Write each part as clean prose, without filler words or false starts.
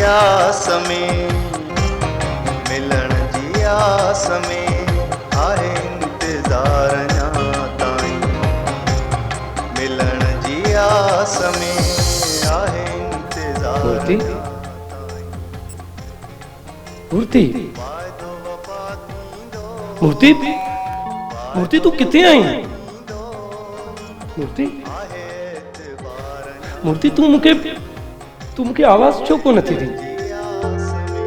आस में, मिलण जी आस में आहे इंतज़ार अञा ताईं, मिलण जी आस में आहे इंतज़ार मूर्ति अञा ताईं। मूर्ति वाइदो वफ़ा थींदो, मूर्ति मूर्ति तू किथे आई? मूर्ति आहे एतबार अञा मूर्ति तू मूंखे आवाज़ छो कोन थी ॾी? जी आस में,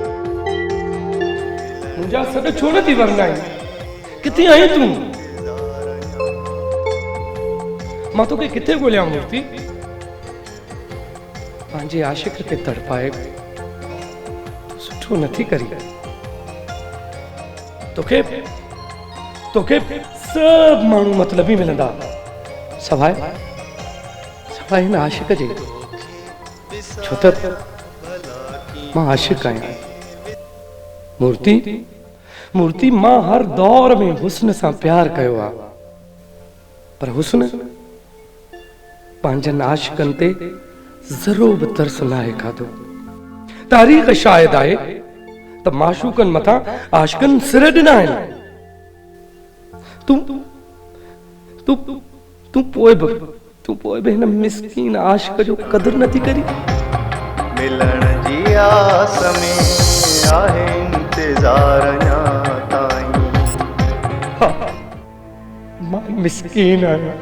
मुंहिंजा सॾ छो न थी वरनाई? किथे आई तूं? मां तोखे किथे ॻोल्हियां मूर्ति? पंहिंजे आशिक़ खे तड़पाए तूं सुठो नथी करी। तोखे सभु माण्हू मतलबी मिलंदा सवाइ हिन आशिक़ जे। छो त मां आशिक़ आहियां। मूर्ति मां हर दौर में हुस्न सां प्यार कयो आहे, पर हुस्न पंहिंजनि आशिक़नि ते ज़रो बि तरस नाहे खाधो। तारीख़ शायद आहे त माशूकनि मथां आशिक़नि सिर ॾिना आहिनि। तूं पोइ बि हिन मिस्कीन आशिक़ जो क़दुरु नथी करी। मिलण जी आस में आहे इंतज़ार अञा ताईं। मां मिस्कीन आहियां,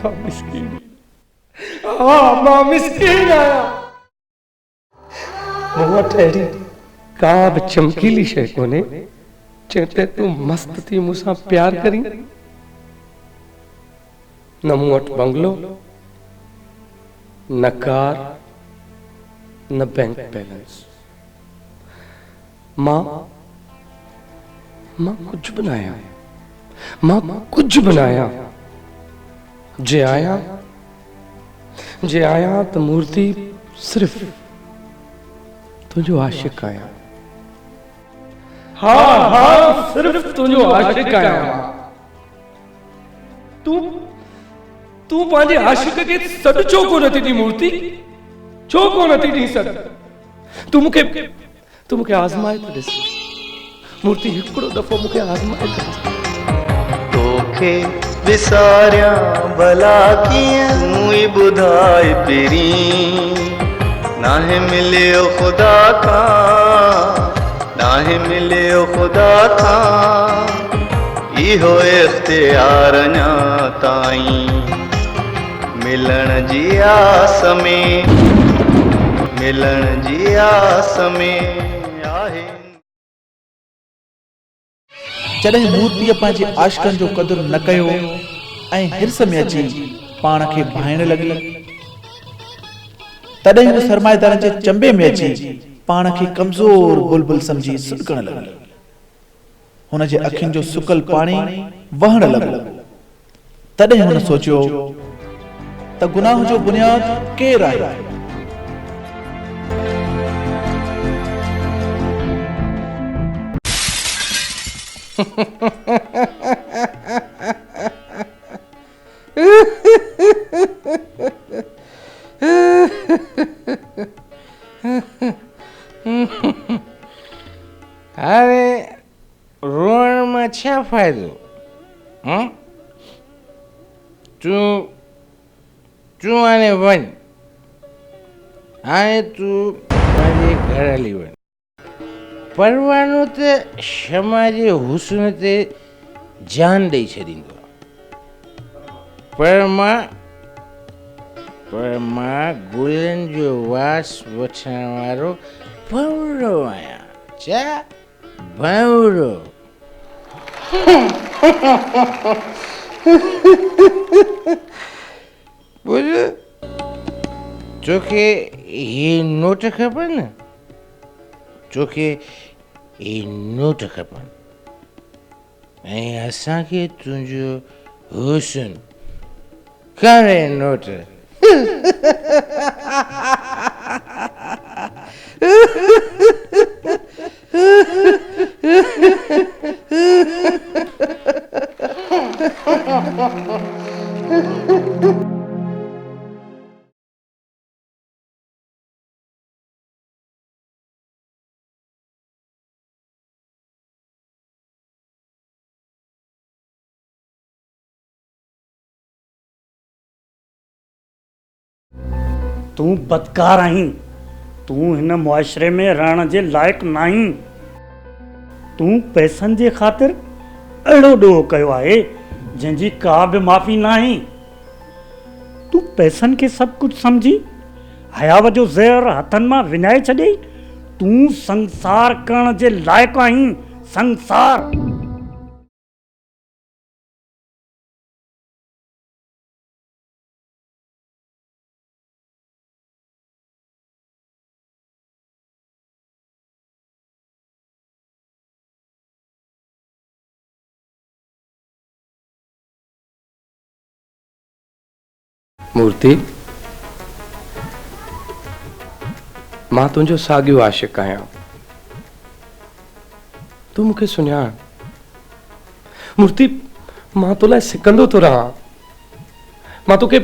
मां मिस्कीन आहियां। मूं वटि अहिड़ी का बि चमकीली शइ कोन्हे जंहिं ते तूं मस्त थी मूंसां प्यार करी। न मूं वटि बंगलो, न कार, न बैंक बैलेंस। मां कुझ बि न आहियां। मां कुझ बि न आहियां। जे आहियां त मूर्ति सिर्फ़ तुंहिंजो आशिक़ आहियां। हाँ सिर्फ तुझो आशिक़ आहियां। तू पंहिंजे आशिक़ खे सॾ छो कोन थी ॾी मूर्ति? छो कोन थी ॾी सॾ? तू मूंखे आज़माए त ॾिस मूर्ति, हिकिड़ो दफ़ो मूंखे आज़माए त ॾिस। तोखे विसारियां भला कीअं, तूं ई ॿुधाए पहिरीं। नाहे मिलियो ख़ुदा खां, नाहे मिलियो ख़ुदा खां, इहो इख़्तियार अञा ताईं। मिलण जी आस में, मिलण जी आस में आहे। जॾहिं मूर्तिअ पंहिंजे आशिक़नि जो क़दुरु न कयो ऐं हिर्स में अची पाण खे भाइण लॻी, तॾहिं हुन सरमाएदारनि जे चंबे में अची पाण खे कमज़ोर बुलबुल समझी सुॾकण लॻी। हुन जे अखियुनि जो सुकल पाणी वहण लॻो। तॾहिं हुन सोचियो त गुनाह जो बुनियाद केरु आहे। अरे रोअण में छा फ़ाइदो? तूं हाणे वञ, हाणे तूं पंहिंजे घर हली वञ। परवानो त शमा जे हुस्न ते जान ॾेई छॾींदो आहे, पर मां गुलनि जो वास वठण वारो भंवरो आहियां। छा भंवरो? ॿुध, तोखे ही नोट खपनि? तोखे ही नोट खपनि ऐं असांखे तुंहिंजो हुस्न कान्हे नोट। तूं बदकार आहीं, तूं हिन मुआशरे में रहण जे लाइक़ नाहीं। तूं पैसनि जे ख़ातिर अहिड़ो ॾोह कयो आहे जंहिंजी का बि माफ़ी नाहे। तूं पैसनि खे सभु कुझु सम्झी हयाव जो ज़हर हथनि मां विञाए छॾे। तूं संसार करण जे लाइक़ आहीं, संसार। मूर्ति, मां तुंहिंजो साॻियो आशिक़ आहियां। तूं मूंखे सुञाण। मूर्ति, मां तो लाइ सिकंदो थो रहां। मां तोखे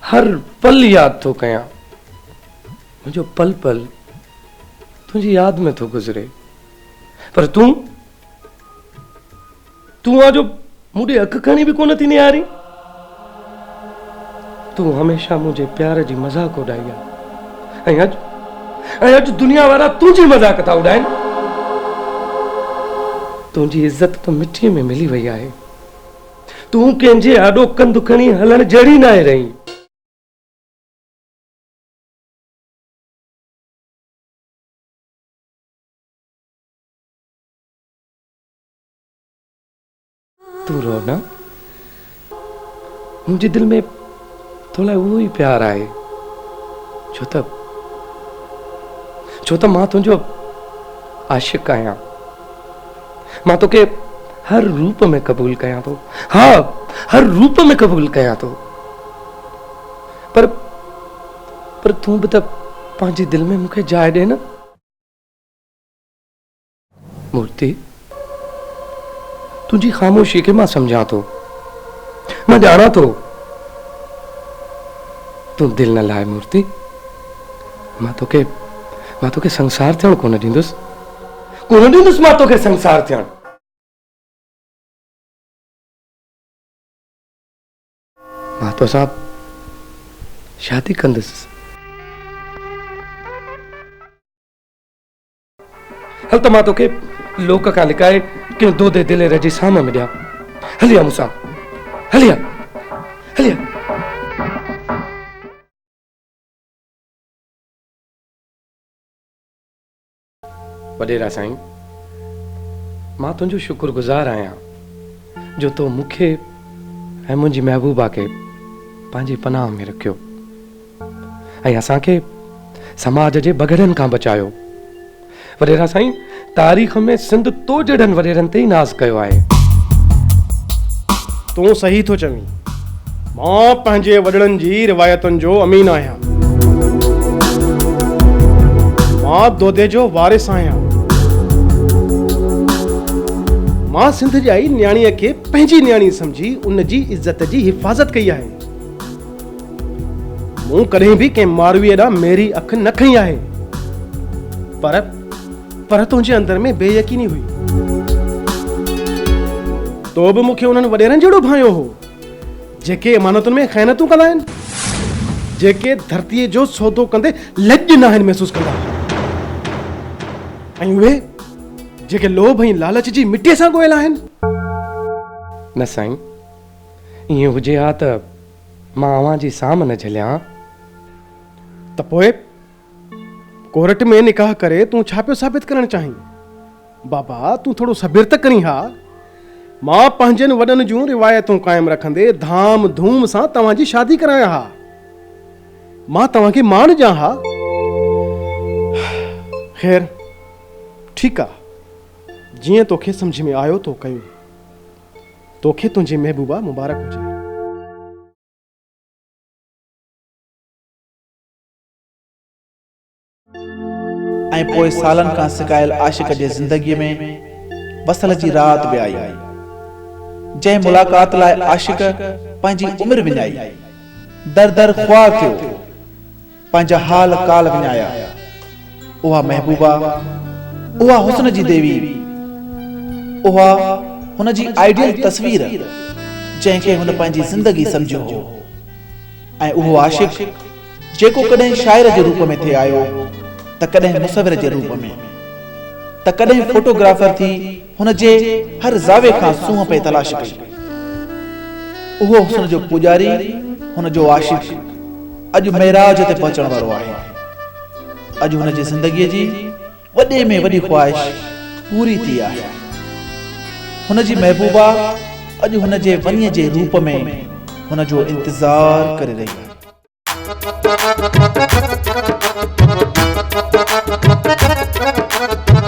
हर पल यादि थो कयां। मुंहिंजो पल पल तुंहिंजी यादि में थो गुज़रे। पर तूं आजो मूंॾे अखि खणी बि कोन थी निहारी। तूं हमेशह मुंहिंजे प्यार जी मज़ाक उॾाई आहे ऐं अॼु दुनिया वारा तुंहिंजी मज़ाक था उॾाइनि। तुंहिंजी इज़त तो मिटीअ में मिली वई आहे। तूं कंहिंजे आॾो कंधु खणी हलण जहिड़ी न आहे रही। तूं रो न। मुंहिंजे दिलि में तो लाइ उहो ई प्यार आहे। छो त मां तुंहिंजो आशिक़ आहियां। मां तोखे हर रूप में क़बूल कयां थो। हा, हर रूप में क़बूल कयां थो। पर तूं बि त पंहिंजे दिलि में मूंखे जाइ ॾे न। मूर्ति, तुंहिंजी ख़ामोशी खे मां सम्झां थो, मां ॼाणां थो। तूं दिलि न लाइ मूर्ति। मां तोखे संसार थियण कोन ॾींदुसि मां तोखे संसार थियण। मां तोसां शादी कंदुसि। हल त मां तोखे लोक खां लिकाए कंहिं दोदे दिलेर जी साम में ॾियां। हलिया मूंसां, हलिया। वॾेरा साईं, मां तुंहिंजो शुक्रगुज़ार आहियां जो तो मूंखे ऐं मुंहिंजी महबूबा खे पंहिंजी पनाह में रखियो ऐं असांखे समाज जे बग़ड़नि खां बचायो। वॾेरा साईं, तारीख़ में सिंध तो जहिड़नि वॾेरनि ते ई नाज़ कयो आहे। तूं सही थो चवीं। मां पंहिंजे वॾड़नि जी रिवायतुनि जो अमीन आहियां। मां दोदे जो वारिस आहियां। मां सिंध जाई न्याणीअ खे पंहिंजी न्याणी सम्झी उन जी इज़त जी हिफ़ाज़त कई आहे। मूं कॾहिं बि कंहिं मारवीअ ॾांहुं मेरी अखि न खई आहे। पर तुंहिंजे अंदर में बेयकीनी हुई। तो बि मूंखे उन्हनि वॾेरनि जहिड़ो भायो हो जेके इमानतुनि में ख़यानतूं कंदा आहिनि, जेके धरतीअ जो सौदो कंदे लॼ न आहिनि महसूस कंदा, ऐं उहे जेके लोभ ऐं लालच जी मिटीअ सां ॻोयल आहिनि। न साईं, ईअं हुजे हा त मां अव्हां जी साम न झलियां। त पोइ कोर्ट में निकाह करे तूं छा पियो साबित करणु चाहीं? बाबा, तूं थोरो सबिर त करीं हा। मां पंहिंजनि वॾनि जूं रिवायतूं क़ाइमु रखंदे धाम धूम सां तव्हांजी शादी करायां हा। मां तव्हांखे मान ॾियां हा। ख़ैर, ठीकु आहे। जीअं तोखे सम्झ में आयो तो कयो। तोखे तुंहिंजी महबूबा मुबारक हुजे। ऐं पोइ सालनि खां सिकायल आशिक़ जे ज़िंदगीअ में वसल जी राति बि आई। जंहिं मुलाक़ात लाइ आशिक़ पंहिंजी उमिरि विञाई, दर दर ख्वाह थियो, पंहिंजा हाल काल विञाया। उहा महबूबा, उहा हुस्न जी देवी, उहा हुन जी आइडियल तस्वीर जंहिंखे हुन पंहिंजी ज़िंदगी सम्झियो हो। ऐं उहो आशिक़ जेको कॾहिं शाइर जे रूप में थे आयो त कॾहिं मुसविर जे रूप में त कॾहिं फोटोग्राफर थी हुन जे हर ज़ावे खां सूंह पे तलाश कई। उहो हुस्न जो पुजारी, हुन जो आशिक़ अॼु मेराज ते पहुचण वारो आहे। अॼु हुन जी ज़िंदगीअ जी वॾे में वॾी ख़्वाहिश पूरी थी आहे। हुन जी महबूबा अॼु हुन जे वञ जे रूप में हुन जो इंतज़ार करे रही आहे।